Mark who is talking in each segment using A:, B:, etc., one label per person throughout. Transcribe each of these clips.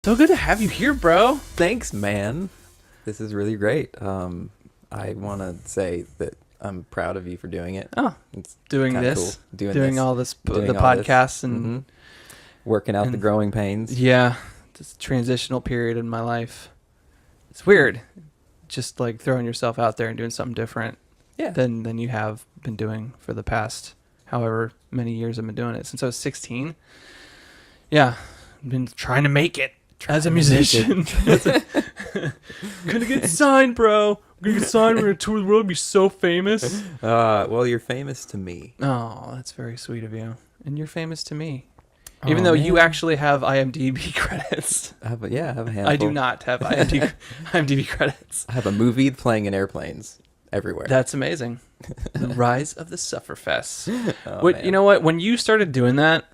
A: So good to have you here, bro.
B: Thanks, man. This is really great. I want to say that I'm proud of you for doing it.
A: Oh,
B: It's
A: doing
B: kind of
A: this,
B: cool. Doing
A: doing
B: this,
A: all this,
B: doing
A: the
B: all this.
A: podcasts and
B: Mhm. Working out the
A: and-
B: growing pains.
A: yeah, this transitional period in my life. It's weird, just like throwing yourself out there and doing something different
B: Yeah.
A: than you have been doing for the past however many years I've been doing it since I was 16. Yeah, I've been trying to make it as a musician. Gonna get signed, bro. Gonna get signed. We're gonna tour the world and be so famous.
B: Well, you're famous to me.
A: Oh, that's very sweet of you. And you're famous to me.
B: Oh,
A: Even though you
B: man.
A: actually have IMDb credits.
B: I have a handful.
A: I do not have IMDb credits.
B: I have a movie playing in airplanes everywhere.
A: That's amazing. The Rise of the Sufferfests.
B: Oh, man.
A: You know what? When you started doing that,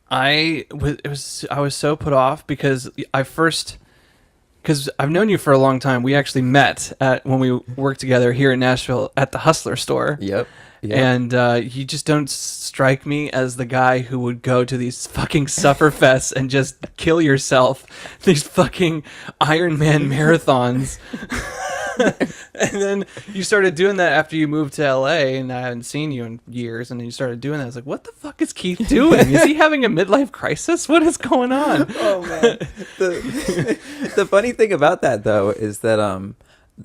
A: I was so put off because I've known you for a long time. We actually met when we worked together here in Nashville at the Hustler store.
B: Yep.
A: And you just don't strike me as the guy who would go to these fucking Sufferfests and just kill yourself. These fucking Iron Man marathons. And then you started doing that after you moved to LA, and I hadn't seen you in years. And then you started doing that. I was like, what the fuck is Keith doing? Is he having a midlife crisis? What is going on?
B: Oh man. The funny thing about that though is that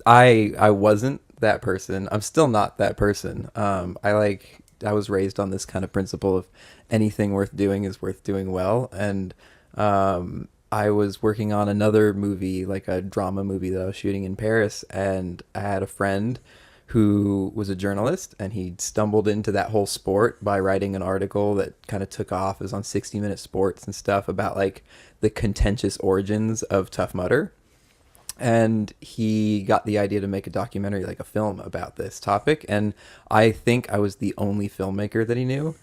B: I wasn't that person. I'm still not that person. I was raised on this kind of principle of anything worth doing is worth doing well, and I was working on another movie, like a drama movie that I was shooting in Paris, and I had a friend who was a journalist, and he stumbled into that whole sport by writing an article that kind of took off. It was on 60 Minute Sports and stuff about like the contentious origins of Tough Mudder. And he got the idea to make a documentary, like a film about this topic. And I think I was the only filmmaker that he knew.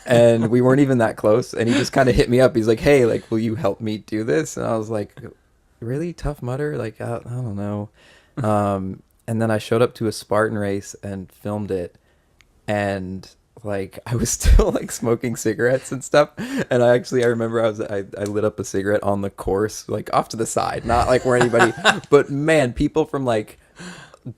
B: And we weren't even that close. And he just kind of hit me up. He's like, hey, like, will you help me do this? And I was like, really? Tough Mudder? Like, I don't know. And then I showed up to a Spartan race and filmed it. And like I was still like smoking cigarettes and stuff, and I remember I lit up a cigarette on the course, like off to the side, not like where anybody but man, people from like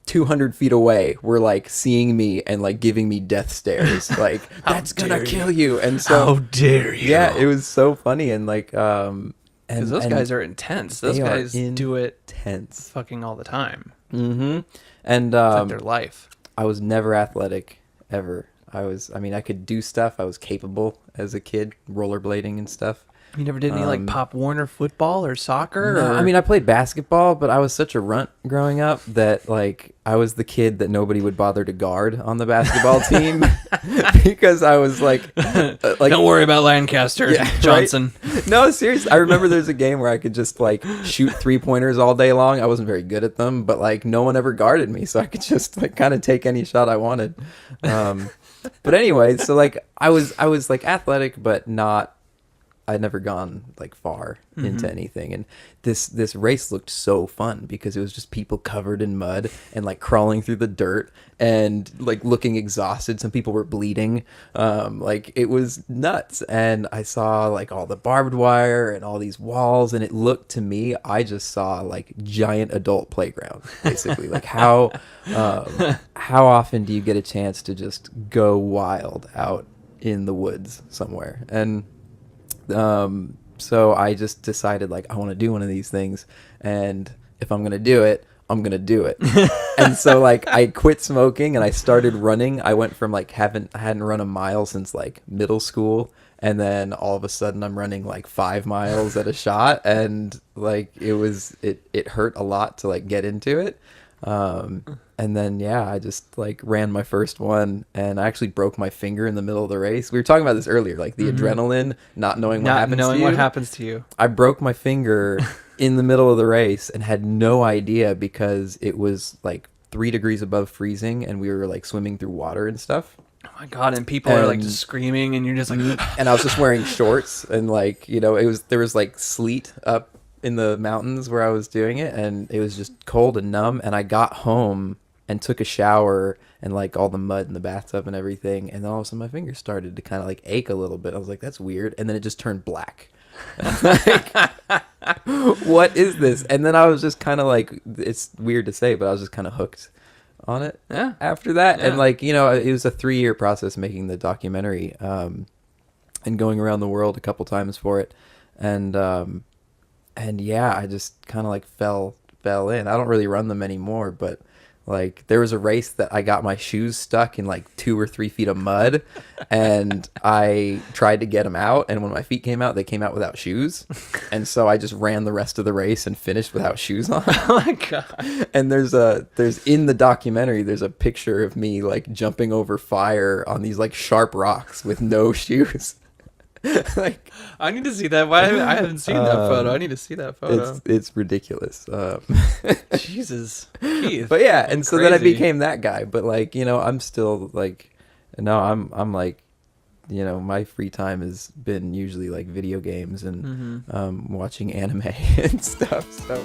B: 200 feet away were like seeing me and like giving me death stares, like that's gonna kill you. And so
A: How dare you?
B: yeah, it was so funny. And like
A: Because those guys are intense. Those
B: they are
A: guys do it
B: intense.
A: fucking all the time.
B: And
A: It's like their life.
B: I was never athletic ever. I could do stuff. I was capable as a kid, rollerblading and stuff.
A: You never did any like Pop Warner football or soccer?
B: No,
A: or...
B: I mean, I played basketball, but I was such a runt growing up that like I was the kid that nobody would bother to guard on the basketball team because I was like
A: don't worry about Lancaster,
B: Yeah,
A: Johnson.
B: Right? No, seriously. I remember there's a game where I could just like shoot 3-pointers all day long. I wasn't very good at them, but like no one ever guarded me, so I could just like kind of take any shot I wanted. But anyway, so like I was like athletic, but not. I'd never gone like far into anything, and this race looked so fun because it was just people covered in mud and like crawling through the dirt and like looking exhausted. Some people were bleeding. Like it was nuts, and I saw like all the barbed wire and all these walls, and it looked to me, I just saw like giant adult playground basically. Like how often do you get a chance to just go wild out in the woods somewhere? And so I just decided like I want to do one of these things, and if I'm gonna do it, I'm gonna do it. And so like I quit smoking and I started running. I went from like I hadn't run a mile since like middle school, and then all of a sudden I'm running like 5 miles at a shot, and like it hurt a lot to like get into it. And then yeah, I just like ran my first one, and I actually broke my finger in the middle of the race. We were talking about this earlier, like the adrenaline, not knowing what happens to you. I broke my finger in the middle of the race and had no idea because it was like 3 degrees above freezing, and we were like swimming through water and stuff.
A: Oh my god! And people are like just screaming, and you're just like,
B: and I was just wearing shorts, and like there was like sleet up in the mountains where I was doing it, and it was just cold and numb. And I got home and took a shower, and like all the mud in the bathtub and everything, and then all of a sudden my fingers started to kind of like ache a little bit. I was like, that's weird. And then it just turned black. Like, what is this? And then I was just kind of like, it's weird to say, but I was just kind of hooked on it
A: Yeah.
B: after that.
A: Yeah.
B: And like, you know, it was a 3-year process making the documentary, and going around the world a couple times for it. And yeah, I just kind of like fell in. I don't really run them anymore, but like there was a race that I got my shoes stuck in like 2 or 3 feet of mud, and I tried to get them out, and when my feet came out, they came out without shoes, and so I just ran the rest of the race and finished without shoes on.
A: Oh my god.
B: And there's in the documentary, there's a picture of me like jumping over fire on these like sharp rocks with no shoes. Like,
A: I need to see that. Why I haven't seen that photo? I need to see that photo.
B: it's ridiculous.
A: Jesus, Keith.
B: But yeah, and so then I
A: Crazy.
B: became that guy. But like, you know, I'm still like, no, I'm like, you know, my free time has been usually like video games and watching anime and stuff. So.